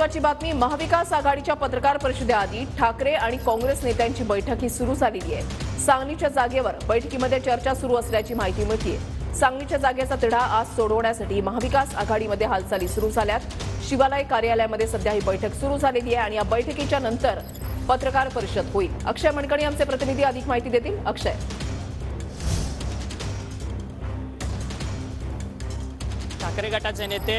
महत्त्वाची बातमी महाविकास आघाडीच्या पत्रकार परिषदेआधी ठाकरे आणि काँग्रेस नेत्यांची बैठक ही सुरू झालेली आहे। सांगलीच्या जागेवर बैठकीमध्ये चर्चा सुरू असल्याची माहिती मिळते। सांगलीच्या जागेचा तिढा आज सोडवण्यासाठी महाविकास आघाडीमध्ये हालचाली सुरू झाल्यात। शिवालय कार्यालयामध्ये सध्या ही बैठक सुरू झालेली आहे आणि या बैठकीच्या नंतर पत्रकार परिषद होईल। अक्षय मणकणी आमचे प्रतिनिधी अधिक माहिती देतील। अक्षय, ठाकरे गटाचे नेते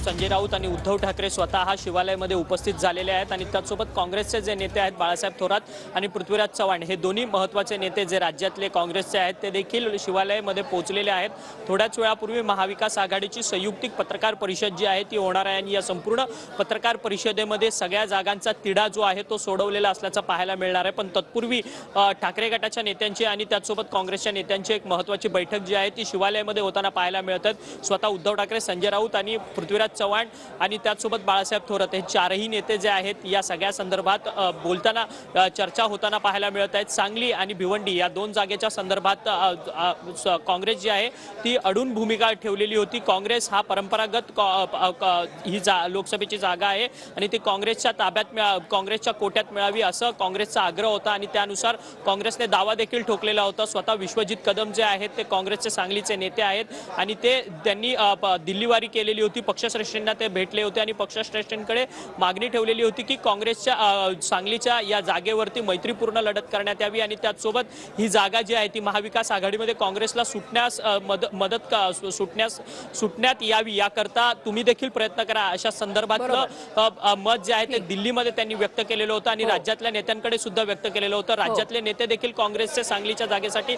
संजय राऊत आणि उद्धव ठाकरे स्वतः शिवालयामध्ये उपस्थित झालेले आहेत आणि त्याचसोबत काँग्रेसचे जे नेते आहेत बाळासाहेब थोरात आणि पृथ्वीराज चव्हाण हे दोन्ही महत्त्वाचे नेते जे राज्यातले काँग्रेसचे आहेत ते देखील शिवालयामध्ये पोहोचलेले आहेत। थोड्याच वेळापूर्वी महाविकास आघाडीची संयुक्तिक पत्रकार परिषद जी आहे ती होणार आहे आणि या संपूर्ण पत्रकार परिषदेमध्ये सगळ्या जागांचा तिढा जो आहे तो सोडवलेला असल्याचं पाहायला मिळणार आहे। पण तत्पूर्वी ठाकरे गटाच्या नेत्यांची आणि त्याचसोबत काँग्रेसच्या नेत्यांची एक महत्त्वाची बैठक जी आहे ती शिवालयामध्ये होताना पाहायला मिळतात। स्वतः उद्धव ठाकरे, संजय राऊत आणि पृथ्वीराज चव्हाण आणि त्याचसोबत बाळासाहेब थोरात हे चारही नेते जे आहेत या सगळ्या संदर्भात बोलताना चर्चा होताना पाहायला मिळत आहेत। सांगली आणि भिवंडी या दोन जागेच्या संदर्भात काँग्रेस जी आहे ती अडून भूमिका ठेवलेली होती। काँग्रेस हा परंपरागत ही लोकसभेची जागा आहे आणि ती काँग्रेसच्या ताब्यात काँग्रेसच्या कोट्यात मिळावी असं काँग्रेसचा आग्रह होता आणि त्यानुसार काँग्रेसने दावा देखील ठोकलेला होता। स्वतः विश्वजित कदम जे आहेत ते काँग्रेसचे सांगलीचे नेते आहेत आणि त्यांनी दिल्लीवारी केलेली होती। पक्षश्रेष्ठींना ते भेटले होते आणि पक्षश्रेष्ठींकडे मागणी ठेवलेली होती की काँग्रेसच्या सांगलीच्या या जागेवरती मैत्रीपूर्ण लढत करण्यात यावी आणि त्याचसोबत ही जागा जी आहे ती महाविकास आघाडीमध्ये काँग्रेसला सुटण्यात यावी याकरता तुम्ही देखील प्रयत्न करा अशा संदर्भातलं मत जे आहे ते दिल्लीमध्ये त्यांनी व्यक्त केलेलं होतं आणि राज्यातल्या नेत्यांकडे सुद्धा व्यक्त केलेलं होतं। राज्यातले नेते देखील काँग्रेसचे सांगलीच्या जागेसाठी